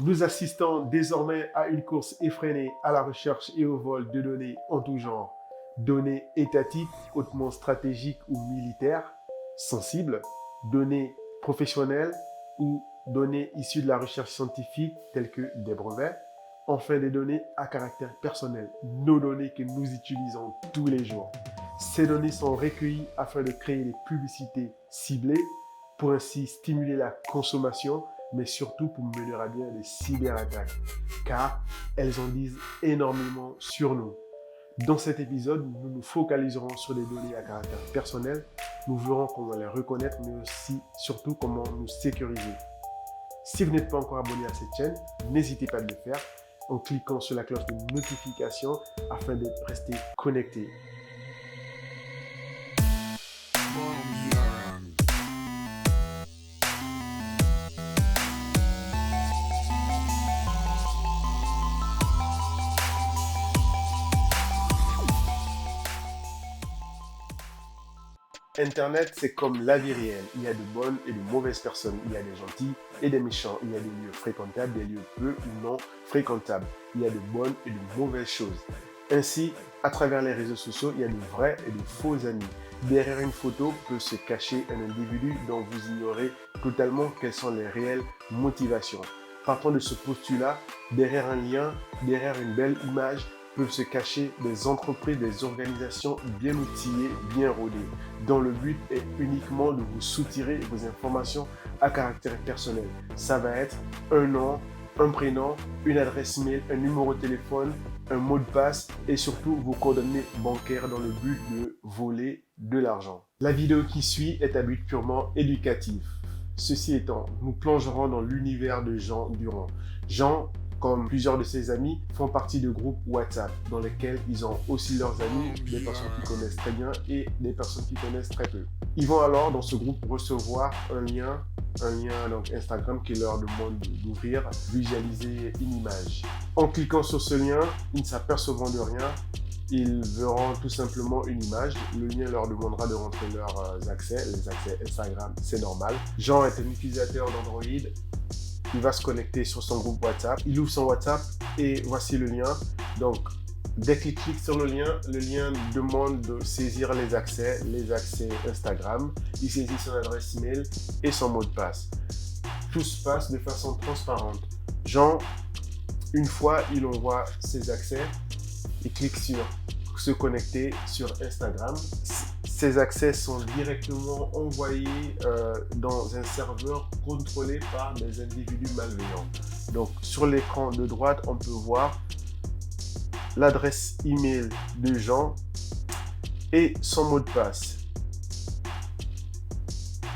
Nous assistons désormais à une course effrénée à la recherche et au vol de données en tout genre. Données étatiques, hautement stratégiques ou militaires, sensibles, données professionnelles ou données issues de la recherche scientifique telles que des brevets, enfin des données à caractère personnel, nos données que nous utilisons tous les jours. Ces données sont recueillies afin de créer des publicités ciblées pour ainsi stimuler la consommation, mais surtout pour mener à bien des cyberattaques, car elles en disent énormément sur nous. Dans cet épisode, nous nous focaliserons sur les données à caractère personnel. Nous verrons comment les reconnaître, mais aussi, surtout, comment nous sécuriser. Si vous n'êtes pas encore abonné à cette chaîne, n'hésitez pas à le faire en cliquant sur la cloche de notification afin de rester connecté. Internet, c'est comme la vie réelle. Il y a de bonnes et de mauvaises personnes. Il y a des gentils et des méchants. Il y a des lieux fréquentables, des lieux peu ou non fréquentables. Il y a de bonnes et de mauvaises choses. Ainsi, à travers les réseaux sociaux, il y a de vrais et de faux amis. Derrière une photo peut se cacher un individu dont vous ignorez totalement quelles sont les réelles motivations. Partant de ce postulat, derrière un lien, derrière une belle image, peuvent se cacher des entreprises, des organisations bien outillées, bien rodées, dont le but est uniquement de vous soutirer vos informations à caractère personnel. Ça va être un nom, un prénom, une adresse mail, un numéro de téléphone, un mot de passe et surtout vos coordonnées bancaires dans le but de voler de l'argent. La vidéo qui suit est à but purement éducatif. Ceci étant, nous plongerons dans l'univers de Jean Durand. Jean, comme plusieurs de ses amis, font partie de groupes WhatsApp dans lesquels ils ont aussi leurs amis, des personnes qu'ils connaissent très bien et des personnes qu'ils connaissent très peu. Ils vont alors dans ce groupe recevoir un lien donc Instagram qui leur demande d'ouvrir, visualiser une image. En cliquant sur ce lien, ils ne s'apercevront de rien. Ils verront tout simplement une image. Le lien leur demandera de rentrer leurs accès, les accès Instagram, c'est normal. Jean est un utilisateur d'Android. Il va se connecter sur son groupe WhatsApp. Il ouvre son WhatsApp et voici le lien. Donc, dès qu'il clique sur le lien demande de saisir les accès Instagram. Il saisit son adresse email et son mot de passe. Tout se passe de façon transparente. Jean, une fois il envoie ses accès, il clique sur se connecter sur Instagram. Ces accès sont directement envoyés dans un serveur contrôlé par des individus malveillants. Donc sur l'écran de droite, on peut voir l'adresse email de Jean et son mot de passe.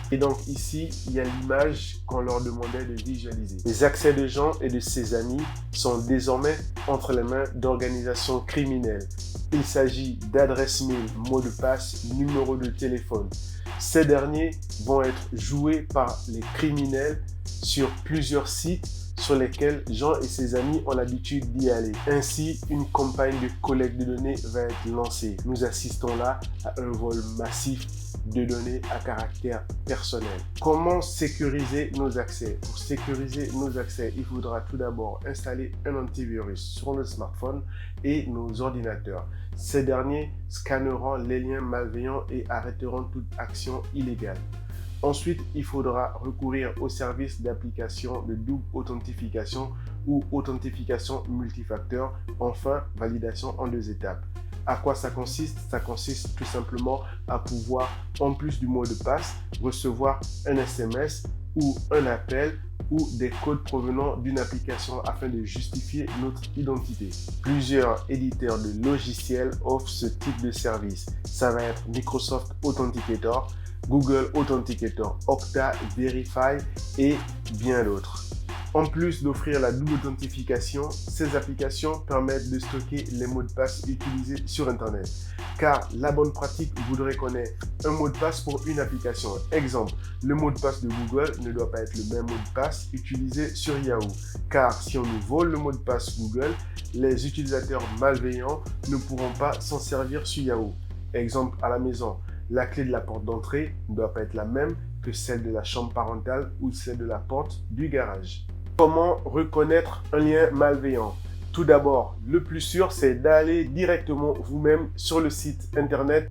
Et donc ici, il y a l'image qu'on leur demandait de visualiser. Les accès de Jean et de ses amis sont désormais entre les mains d'organisations criminelles. Il s'agit d'adresses mail, mots de passe, numéro de téléphone. Ces derniers vont être joués par les criminels sur plusieurs sites sur lesquels Jean et ses amis ont l'habitude d'y aller. Ainsi, une campagne de collecte de données va être lancée. Nous assistons là à un vol massif de données à caractère personnel. Comment sécuriser nos accès? Pour sécuriser nos accès, il faudra tout d'abord installer un antivirus sur nos smartphones et nos ordinateurs. Ces derniers scanneront les liens malveillants et arrêteront toute action illégale. Ensuite, il faudra recourir au service d'application de double authentification ou authentification multifacteur. Enfin, validation en 2 étapes. À quoi ça consiste? Ça consiste tout simplement à pouvoir, en plus du mot de passe, recevoir un SMS ou un appel ou des codes provenant d'une application afin de justifier notre identité. Plusieurs éditeurs de logiciels offrent ce type de service. Ça va être Microsoft Authenticator, Google Authenticator, Okta, Verify et bien d'autres. En plus d'offrir la double authentification, ces applications permettent de stocker les mots de passe utilisés sur Internet. Car la bonne pratique voudrait qu'on ait un mot de passe pour une application. Exemple, le mot de passe de Google ne doit pas être le même mot de passe utilisé sur Yahoo. Car si on nous vole le mot de passe Google, les utilisateurs malveillants ne pourront pas s'en servir sur Yahoo. Exemple, à la maison, la clé de la porte d'entrée ne doit pas être la même que celle de la chambre parentale ou celle de la porte du garage. Comment reconnaître un lien malveillant? Tout d'abord, le plus sûr, c'est d'aller directement vous-même sur le site internet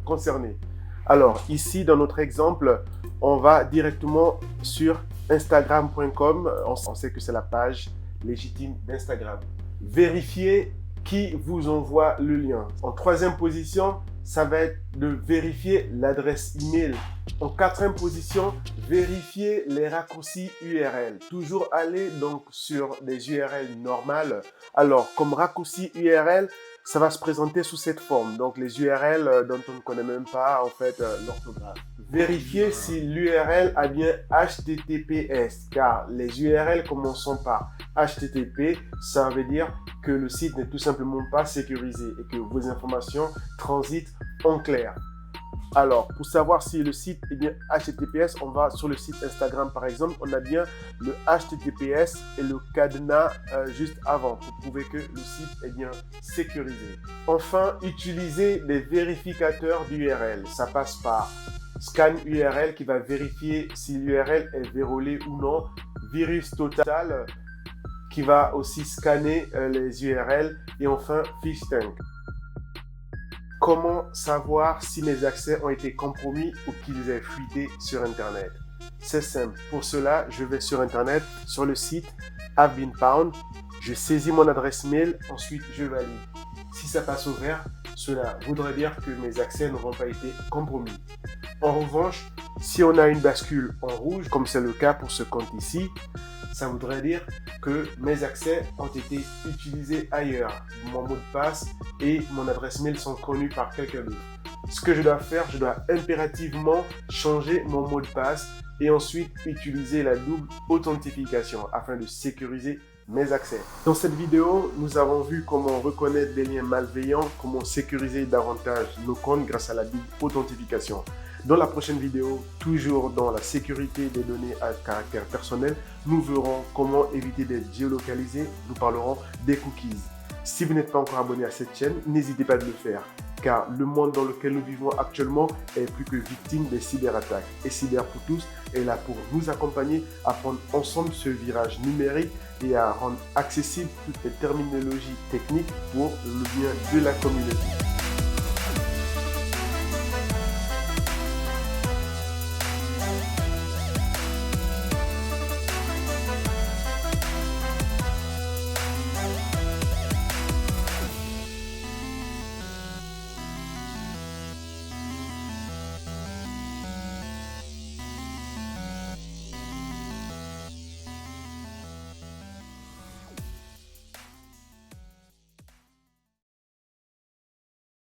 concerné. Alors, ici, dans notre exemple, on va directement sur Instagram.com. On sait que c'est la page légitime d'Instagram. Vérifiez qui vous envoie le lien. En troisième position, ça va être de vérifier l'adresse email. En quatrième position, vérifier les raccourcis URL. Toujours aller donc sur des URL normales. Alors, comme raccourci URL, ça va se présenter sous cette forme. Donc, les URL dont on ne connaît même pas, en fait, l'orthographe. Vérifiez si l'URL a bien HTTPS, car les URL commençant par HTTP, ça veut dire que le site n'est tout simplement pas sécurisé et que vos informations transitent en clair. Alors, pour savoir si le site est bien HTTPS, on va sur le site Instagram par exemple, on a bien le HTTPS et le cadenas juste avant pour prouver que le site est bien sécurisé. Enfin, utilisez des vérificateurs d'URL. Ça passe par Scan URL qui va vérifier si l'URL est vérolée ou non. Virus Total qui va aussi scanner les URL. Et enfin, PhishTank. Comment savoir si mes accès ont été compromis ou qu'ils aient fuité sur Internet? C'est simple. Pour cela, je vais sur Internet, sur le site Have Been Found. Je saisis mon adresse mail, ensuite je valide. Si ça passe au vert, cela voudrait dire que mes accès n'auront pas été compromis. En revanche, si on a une bascule en rouge, comme c'est le cas pour ce compte ici, ça voudrait dire que mes accès ont été utilisés ailleurs. Mon mot de passe et mon adresse mail sont connus par quelqu'un d'autre. Ce que je dois faire, je dois impérativement changer mon mot de passe et ensuite utiliser la double authentification afin de sécuriser mes accès. Dans cette vidéo, nous avons vu comment reconnaître des liens malveillants, comment sécuriser davantage nos comptes grâce à la double authentification. Dans la prochaine vidéo, toujours dans la sécurité des données à caractère personnel, nous verrons comment éviter d'être géolocalisé. Nous parlerons des cookies. Si vous n'êtes pas encore abonné à cette chaîne, n'hésitez pas à le faire, car le monde dans lequel nous vivons actuellement est plus que victime des cyberattaques. Et Cyber pour tous est là pour nous accompagner à prendre ensemble ce virage numérique et à rendre accessibles toutes les terminologies techniques pour le bien de la communauté.